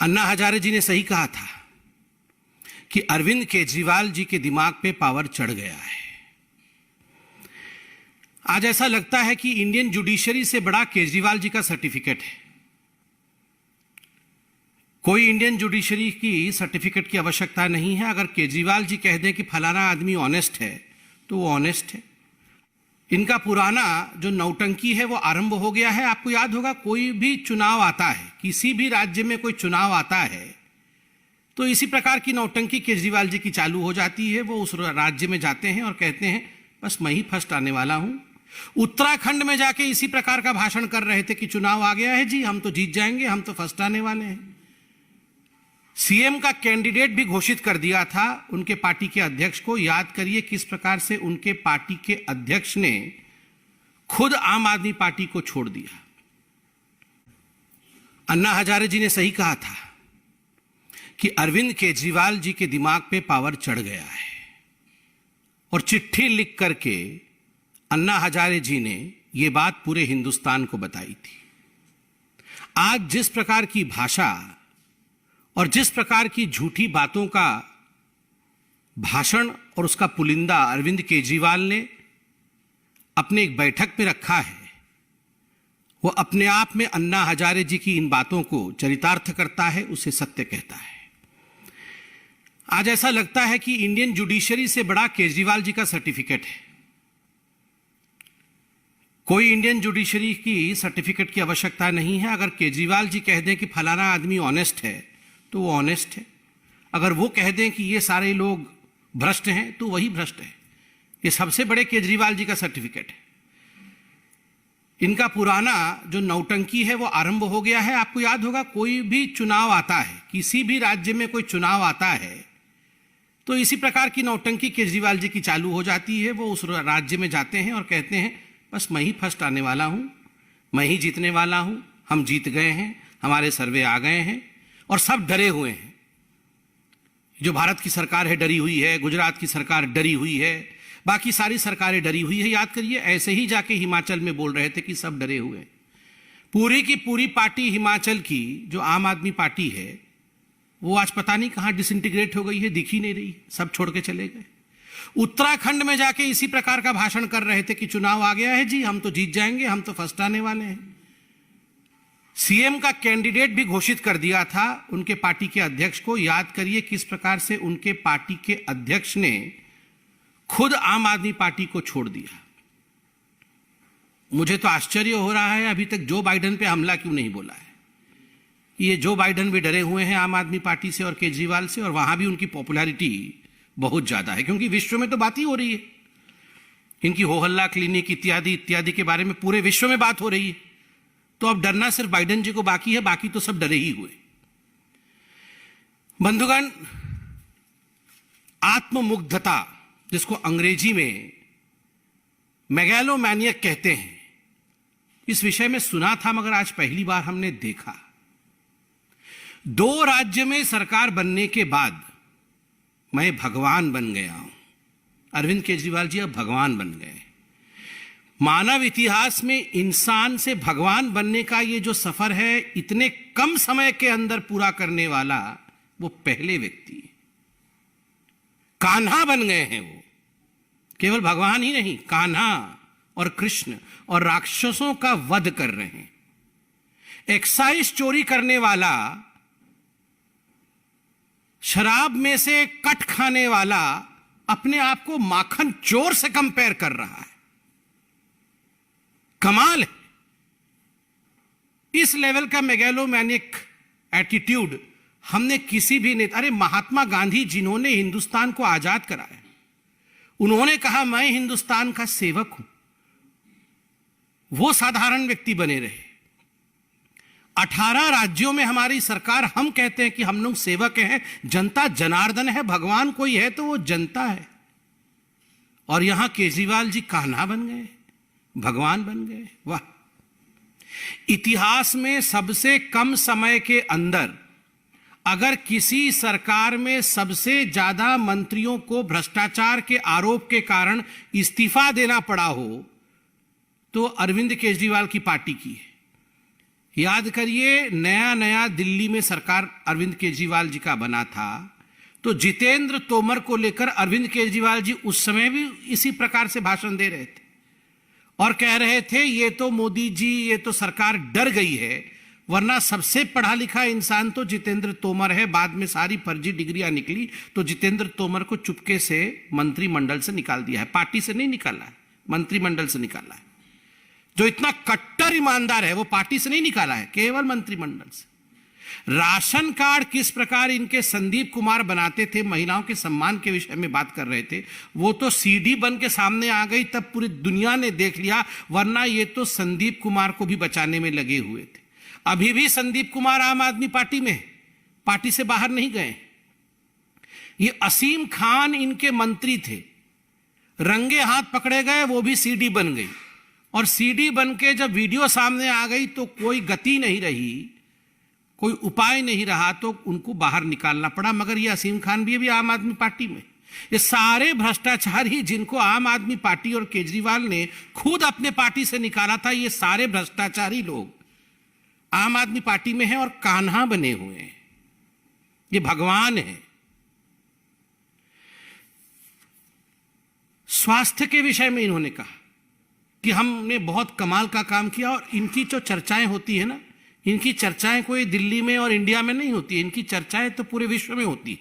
अन्ना हजारे जी ने सही कहा था कि अरविंद केजरीवाल जी के दिमाग पे पावर चढ़ गया है। आज ऐसा लगता है कि इंडियन जुडिशरी से बड़ा केजरीवाल जी का सर्टिफिकेट है। कोई इंडियन जुडिशरी की सर्टिफिकेट की आवश्यकता नहीं है। अगर केजरीवाल जी कह दें कि फलाना आदमी ऑनेस्ट है तो वो ऑनेस्ट है। इनका पुराना जो नौटंकी है वो आरंभ हो गया है। आपको याद होगा, कोई भी चुनाव आता है, किसी भी राज्य में कोई चुनाव आता है तो इसी प्रकार की नौटंकी केजरीवाल जी की चालू हो जाती है। वो उस राज्य में जाते हैं और कहते हैं बस मैं ही फर्स्ट आने वाला हूं। उत्तराखंड में जाके इसी प्रकार का भाषण कर रहे थे कि चुनाव आ गया है जी, हम तो जीत जाएंगे, हम तो फर्स्ट आने वाले हैं। सीएम का कैंडिडेट भी घोषित कर दिया था उनके पार्टी के अध्यक्ष को। याद करिए किस प्रकार से उनके पार्टी के अध्यक्ष ने खुद आम आदमी पार्टी को छोड़ दिया। अन्ना हजारे जी ने सही कहा था कि अरविंद केजरीवाल जी के दिमाग पे पावर चढ़ गया है, और चिट्ठी लिख करके अन्ना हजारे जी ने यह बात पूरे हिंदुस्तान को बताई थी। आज जिस प्रकार की भाषा और जिस प्रकार की झूठी बातों का भाषण और उसका पुलिंदा अरविंद केजरीवाल ने अपने एक बैठक में रखा है, वो अपने आप में अन्ना हजारे जी की इन बातों को चरितार्थ करता है, उसे सत्य कहता है। आज ऐसा लगता है कि इंडियन जुडिशरी से बड़ा केजरीवाल जी का सर्टिफिकेट है। कोई इंडियन जुडिशरी की सर्टिफिकेट की आवश्यकता नहीं है। अगर केजरीवाल जी कह दें कि फलाना आदमी ऑनेस्ट है तो वो ऑनेस्ट है। अगर वो कह दें कि ये सारे लोग भ्रष्ट हैं तो वही भ्रष्ट है। ये सबसे बड़े केजरीवाल जी का सर्टिफिकेट है। इनका पुराना जो नौटंकी है वो आरंभ हो गया है। आपको याद होगा, कोई भी चुनाव आता है, किसी भी राज्य में कोई चुनाव आता है तो इसी प्रकार की नौटंकी केजरीवाल जी की चालू हो जाती है। वो उस राज्य में जाते हैं और कहते हैं बस मैं ही फर्स्ट आने वाला हूं, मैं ही जीतने वाला हूं, हम जीत गए हैं, हमारे सर्वे आ गए हैं, और सब डरे हुए हैं। जो भारत की सरकार है डरी हुई है, गुजरात की सरकार डरी हुई है, बाकी सारी सरकारें डरी हुई है। याद करिए, ऐसे ही जाके हिमाचल में बोल रहे थे कि सब डरे हुए हैं। पूरी की पूरी पार्टी हिमाचल की जो आम आदमी पार्टी है वो आज पता नहीं कहां डिसइंटीग्रेट हो गई है, दिख ही नहीं रही, सब छोड़ के चले गए। उत्तराखंड में जाके इसी प्रकार का भाषण कर रहे थे कि चुनाव आ गया है जी, हम तो जीत जाएंगे, हम तो फर्स्ट आने वाले हैं। सीएम का कैंडिडेट भी घोषित कर दिया था उनके पार्टी के अध्यक्ष को। याद करिए किस प्रकार से उनके पार्टी के अध्यक्ष ने खुद आम आदमी पार्टी को छोड़ दिया। मुझे तो आश्चर्य हो रहा है अभी तक जो बाइडेन पे हमला क्यों नहीं बोला है। ये जो बाइडेन भी डरे हुए हैं आम आदमी पार्टी से और केजरीवाल से, और वहां भी उनकी पॉपुलैरिटी बहुत ज्यादा है, क्योंकि विश्व में तो बात ही हो रही है। इनकी हो हल्ला क्लिनिक इत्यादि इत्यादि के बारे में पूरे विश्व में बात हो रही है। तो अब डरना सिर्फ बाइडेन जी को बाकी है, बाकी तो सब डरे ही हुए। बंधुगण, आत्ममुग्धता जिसको अंग्रेजी में मेगालोमैनियक कहते हैं, इस विषय में सुना था मगर आज पहली बार हमने देखा। 2 राज्य में सरकार बनने के बाद मैं भगवान बन गया हूं। अरविंद केजरीवाल जी अब भगवान बन गए। मानव इतिहास में इंसान से भगवान बनने का ये जो सफर है, इतने कम समय के अंदर पूरा करने वाला वो पहले व्यक्ति है। कान्हा बन गए हैं वो। केवल भगवान ही नहीं, कान्हा और कृष्ण और राक्षसों का वध कर रहे हैं। एक्साइज चोरी करने वाला, शराब में से कट खाने वाला अपने आप को माखन चोर से कंपेयर कर रहा है। कमाल है। इस लेवल का मेगालोमैनिक एटीट्यूड हमने किसी भी नेता, अरे महात्मा गांधी जिन्होंने हिंदुस्तान को आजाद कराया, उन्होंने कहा मैं हिंदुस्तान का सेवक हूं, वो साधारण व्यक्ति बने रहे। 18 राज्यों में हमारी सरकार, हम कहते हैं कि हम लोग सेवक हैं, जनता जनार्दन है, भगवान कोई है तो वो जनता है। और यहां केजरीवाल जी कान्हा बन गए, भगवान बन गए। वाह! इतिहास में सबसे कम समय के अंदर अगर किसी सरकार में सबसे ज्यादा मंत्रियों को भ्रष्टाचार के आरोप के कारण इस्तीफा देना पड़ा हो तो अरविंद केजरीवाल की पार्टी की है। याद करिए, नया नया दिल्ली में सरकार अरविंद केजरीवाल जी का बना था, तो जितेंद्र तोमर को लेकर अरविंद केजरीवाल जी उस समय भी इसी प्रकार से भाषण दे रहे थे और कह रहे थे ये तो मोदी जी, ये तो सरकार डर गई है, वरना सबसे पढ़ा लिखा इंसान तो जितेंद्र तोमर है। बाद में सारी फर्जी डिग्रियां निकली तो जितेंद्र तोमर को चुपके से मंत्रिमंडल से निकाल दिया है। पार्टी से नहीं निकाला है, मंत्रिमंडल से निकाला है। जो इतना कट्टर ईमानदार है वो पार्टी से नहीं निकाला है, केवल मंत्रिमंडल से। राशन कार्ड किस प्रकार इनके संदीप कुमार बनाते थे, महिलाओं के सम्मान के विषय में बात कर रहे थे, वो तो सीडी बन के सामने आ गई, तब पूरी दुनिया ने देख लिया, वरना ये तो संदीप कुमार को भी बचाने में लगे हुए थे। अभी भी संदीप कुमार आम आदमी पार्टी में, पार्टी से बाहर नहीं गए। ये असीम खान इनके मंत्री थे, रंगे हाथ पकड़े गए, वो भी सीडी बन गई। और सीडी बन के जब वीडियो सामने आ गई तो कोई गति नहीं रही, कोई उपाय नहीं रहा, तो उनको बाहर निकालना पड़ा। मगर ये असीम खान भी आम आदमी पार्टी में। ये सारे भ्रष्टाचारी जिनको आम आदमी पार्टी और केजरीवाल ने खुद अपने पार्टी से निकाला था, ये सारे भ्रष्टाचारी लोग आम आदमी पार्टी में हैं और कान्हा बने हुए हैं। ये भगवान है। स्वास्थ्य के विषय में इन्होंने कहा कि हमने बहुत कमाल का काम किया, और इनकी जो चर्चाएं होती है ना, इनकी चर्चाएं कोई दिल्ली में और इंडिया में नहीं होती, इनकी चर्चाएं तो पूरे विश्व में होती।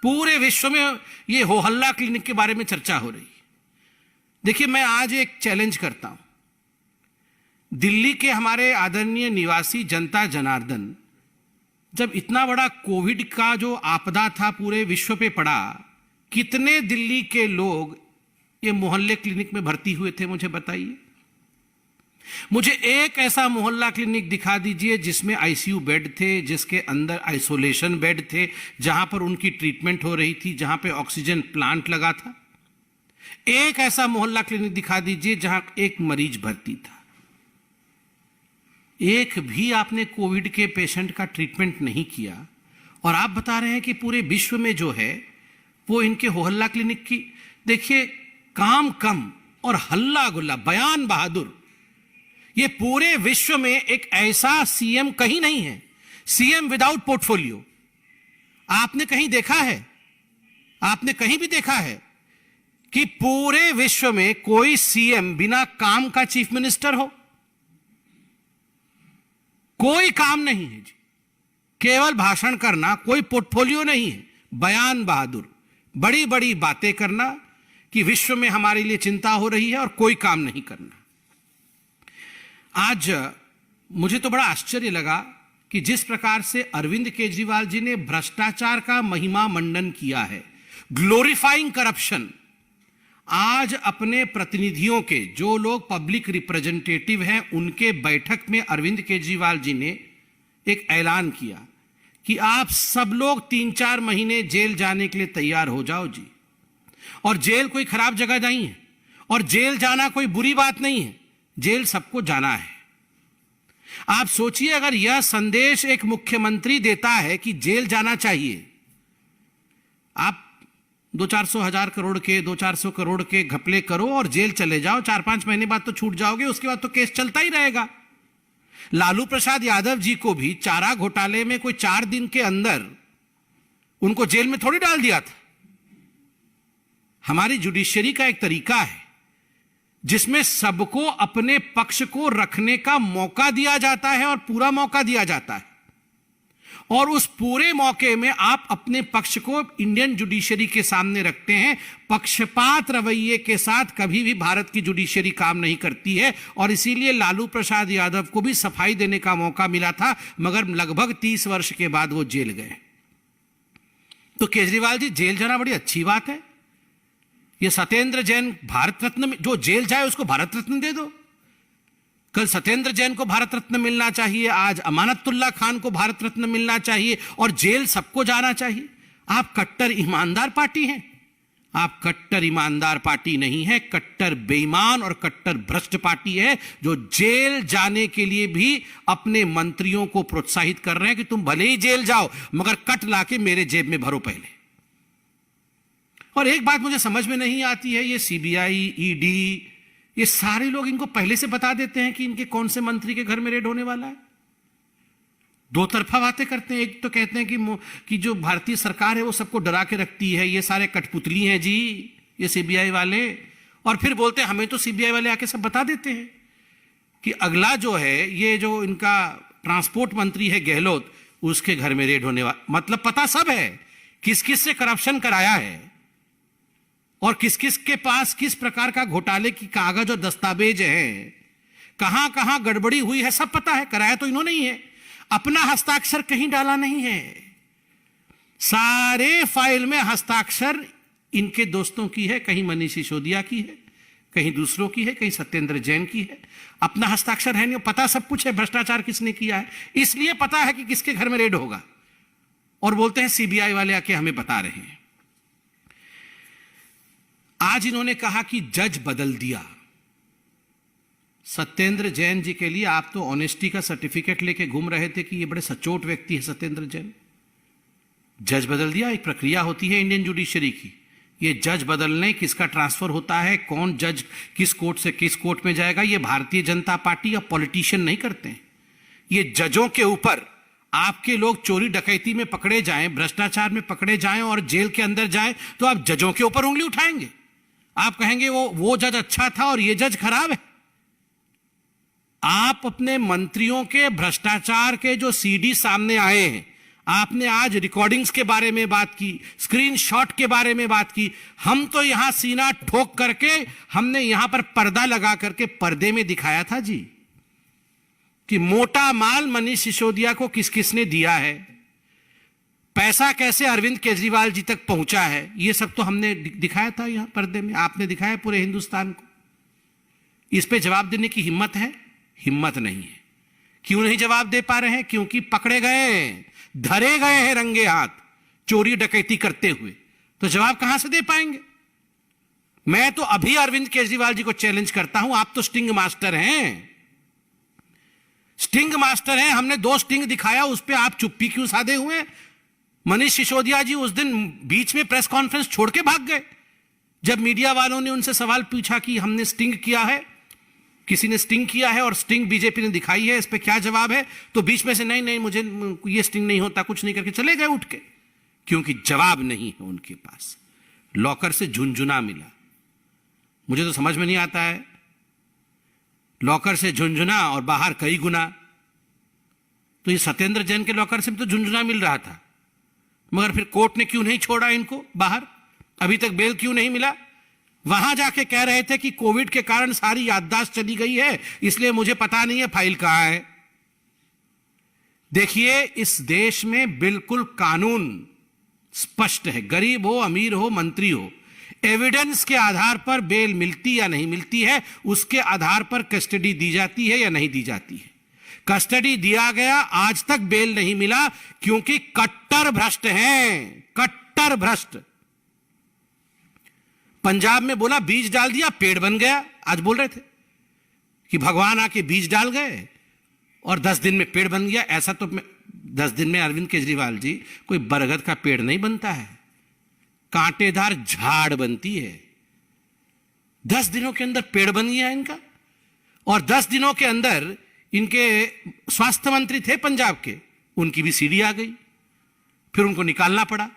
पूरे विश्व में ये हो हल्ला क्लिनिक के बारे में चर्चा हो रही। देखिए, मैं आज एक चैलेंज करता हूं। दिल्ली के हमारे आदरणीय निवासी जनता जनार्दन, जब इतना बड़ा कोविड का जो आपदा था पूरे विश्व पे पड़ा, कितने दिल्ली के लोग ये मोहल्ले क्लिनिक में भर्ती हुए थे, मुझे बताइए। मुझे एक ऐसा मोहल्ला क्लिनिक दिखा दीजिए जिसमें आईसीयू बेड थे, जिसके अंदर आइसोलेशन बेड थे, जहां पर उनकी ट्रीटमेंट हो रही थी, जहां पे ऑक्सीजन प्लांट लगा था। एक ऐसा मोहल्ला क्लिनिक दिखा दीजिए जहां एक मरीज भर्ती था। एक भी आपने कोविड के पेशेंट का ट्रीटमेंट नहीं किया, और आप बता रहे हैं कि पूरे विश्व में जो है वो इनके मोहल्ला क्लिनिक की। देखिए, काम कम और हल्ला गुल्ला, बयान बहादुर। ये पूरे विश्व में एक ऐसा सीएम कहीं नहीं है, सीएम विदाउट पोर्टफोलियो। आपने कहीं देखा है, आपने कहीं भी देखा है कि पूरे विश्व में कोई सीएम बिना काम का चीफ मिनिस्टर हो? कोई काम नहीं है जी, केवल भाषण करना, कोई पोर्टफोलियो नहीं है, बयान बहादुर, बड़ी बड़ी बातें करना कि विश्व में हमारे लिए चिंता हो रही है और कोई काम नहीं करना। आज मुझे तो बड़ा आश्चर्य लगा कि जिस प्रकार से अरविंद केजरीवाल जी ने भ्रष्टाचार का महिमा मंडन किया है, ग्लोरीफाइंग करप्शन, आज अपने प्रतिनिधियों के, जो लोग पब्लिक रिप्रेजेंटेटिव हैं, उनके बैठक में अरविंद केजरीवाल जी ने एक ऐलान किया कि आप सब लोग 3-4 महीने जेल जाने के लिए तैयार हो जाओ जी। और जेल कोई खराब जगह नहीं है, और जेल जाना कोई बुरी बात नहीं है, जेल सबको जाना है। आप सोचिए, अगर यह संदेश एक मुख्यमंत्री देता है कि जेल जाना चाहिए, आप 200-400 हजार करोड़ के, 200-400 करोड़ के घपले करो और जेल चले जाओ, 4-5 महीने बाद तो छूट जाओगे, उसके बाद तो केस चलता ही रहेगा। लालू प्रसाद यादव जी को भी चारा घोटाले में कोई 4 दिन के अंदर उनको जेल में थोड़ी डाल दिया था। हमारी जुडिशरी का एक तरीका है जिसमें सबको अपने पक्ष को रखने का मौका दिया जाता है, और पूरा मौका दिया जाता है, और उस पूरे मौके में आप अपने पक्ष को इंडियन जुडिशरी के सामने रखते हैं। पक्षपात रवैये के साथ कभी भी भारत की जुडिशरी काम नहीं करती है, और इसीलिए लालू प्रसाद यादव को भी सफाई देने का मौका मिला था, मगर लगभग 30 वर्ष के बाद वो जेल गए। तो केजरीवाल जी, जेल जाना बड़ी अच्छी बात है। ये सत्येंद्र जैन भारत रत्न में, जो जेल जाए उसको भारत रत्न दे दो। कल सत्येंद्र जैन को भारत रत्न मिलना चाहिए, आज अमानतुल्लाह खान को भारत रत्न मिलना चाहिए, और जेल सबको जाना चाहिए। आप कट्टर ईमानदार पार्टी हैं। आप कट्टर ईमानदार पार्टी नहीं है, कट्टर बेईमान और कट्टर भ्रष्ट पार्टी है, जो जेल जाने के लिए भी अपने मंत्रियों को प्रोत्साहित कर रहे हैं कि तुम भले ही जेल जाओ, मगर कट लाके मेरे जेब में भरो पहले। और एक बात मुझे समझ में नहीं आती है, ये सीबीआई, ईडी, ये सारे लोग इनको पहले से बता देते हैं कि इनके कौन से मंत्री के घर में रेड होने वाला है। दो तरफा बातें करते हैं। एक तो कहते हैं कि जो भारतीय सरकार है वो सबको डरा के रखती है, ये सारे कठपुतली हैं जी ये सीबीआई वाले, और फिर बोलते हैं हमें तो सीबीआई वाले आके सब बता देते हैं कि अगला जो है ये जो इनका ट्रांसपोर्ट मंत्री है गहलोत, उसके घर में रेड होने वाला। मतलब पता सब है किस किस से करप्शन कराया है और किस किस के पास किस प्रकार का घोटाले की कागज और दस्तावेज है, कहां कहां गड़बड़ी हुई है, सब पता है। कराया तो इन्होंने ही है, अपना हस्ताक्षर कहीं डाला नहीं है। सारे फाइल में हस्ताक्षर इनके दोस्तों की है, कहीं मनीष सिसोदिया की है, कहीं दूसरों की है, कहीं सत्येंद्र जैन की है। अपना हस्ताक्षर है नहीं, पता सब कुछ है भ्रष्टाचार किसने किया है, इसलिए पता है कि किसके घर में रेड होगा। और बोलते हैं सीबीआई वाले आके हमें बता रहे हैं। आज इन्होंने कहा कि जज बदल दिया। सत्येंद्र जैन जी के लिए आप तो ऑनेस्टी का सर्टिफिकेट लेके घूम रहे थे कि ये बड़े सचोट व्यक्ति है सत्येंद्र जैन। जज बदल दिया, एक प्रक्रिया होती है इंडियन जुडिशरी की। ये जज बदलने, किसका ट्रांसफर होता है, कौन जज किस कोर्ट से किस कोर्ट में जाएगा, ये भारतीय जनता पार्टी या पॉलिटिशियन नहीं करते हैं। ये जजों के ऊपर आपके लोग चोरी डकैती में पकड़े जाएं, भ्रष्टाचार में पकड़े जाएं और जेल के अंदर जाएं, तो आप जजों के ऊपर उंगली उठाएंगे। आप कहेंगे वो जज अच्छा था और ये जज खराब है। आप अपने मंत्रियों के भ्रष्टाचार के जो सीडी सामने आए हैं, आपने आज रिकॉर्डिंग्स के बारे में बात की, स्क्रीनशॉट के बारे में बात की। हम तो यहां सीना ठोक करके हमने यहां पर पर्दा लगा करके पर्दे में दिखाया था जी कि मोटा माल मनीष सिसोदिया को किस किसने दिया है, पैसा कैसे अरविंद केजरीवाल जी तक पहुंचा है, यह सब तो हमने दिखाया था यहां पर्दे में। आपने दिखाया पूरे हिंदुस्तान को। इस पे जवाब देने की हिम्मत है? हिम्मत नहीं है। क्यों नहीं जवाब दे पा रहे हैं? क्योंकि पकड़े गए, धरे गए हैं रंगे हाथ चोरी डकैती करते हुए। तो जवाब कहां से दे पाएंगे? मैं तो अभी अरविंद केजरीवाल जी को चैलेंज करता हूं, आप तो स्टिंग मास्टर हैं, स्टिंग मास्टर हैं। हमने 2 स्टिंग दिखाया, उस पर आप चुप्पी क्यों साधे हुए? मनीष सिसोदिया जी उस दिन बीच में प्रेस कॉन्फ्रेंस छोड़ के भाग गए। जब मीडिया वालों ने उनसे सवाल पूछा कि हमने स्टिंग किया है, किसी ने स्टिंग किया है और स्टिंग बीजेपी ने दिखाई है, इस पे क्या जवाब है, तो बीच में से नहीं मुझे ये स्टिंग नहीं होता, कुछ नहीं करके चले गए उठ के, क्योंकि जवाब नहीं है उनके पास। लॉकर से झुनझुना मिला। मुझे तो समझ में नहीं आता है, लॉकर से झुनझुना और बाहर कई गुना। तो ये सत्येंद्र जैन के लॉकर से भी तो झुनझुना मिल रहा था, मगर फिर कोर्ट ने क्यों नहीं छोड़ा इनको बाहर? अभी तक बेल क्यों नहीं मिला? वहां जाके कह रहे थे कि कोविड के कारण सारी याददाश्त चली गई है, इसलिए मुझे पता नहीं है फाइल कहां है। देखिए, इस देश में बिल्कुल कानून स्पष्ट है। गरीब हो, अमीर हो, मंत्री हो, एविडेंस के आधार पर बेल मिलती या नहीं मिलती है, उसके आधार पर कस्टडी दी जाती है या नहीं दी जाती है। कस्टडी दिया गया, आज तक बेल नहीं मिला, क्योंकि कट्टर भ्रष्ट हैं, कट्टर भ्रष्ट। पंजाब में बोला बीज डाल दिया, पेड़ बन गया। आज बोल रहे थे कि भगवान आके बीज डाल गए और 10 दिन में पेड़ बन गया। ऐसा तो 10 दिन में अरविंद केजरीवाल जी कोई बरगद का पेड़ नहीं बनता है, कांटेदार झाड़ बनती है। 10 दिनों के अंदर पेड़ बन गया इनका। और 10 दिनों के अंदर इनके स्वास्थ्य मंत्री थे पंजाब के, उनकी भी सीडी आ गई, फिर उनको निकालना पड़ा।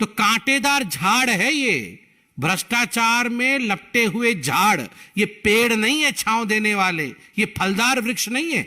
तो कांटेदार झाड़ है ये, भ्रष्टाचार में लपटे हुए झाड़। ये पेड़ नहीं है छांव देने वाले, ये फलदार वृक्ष नहीं है।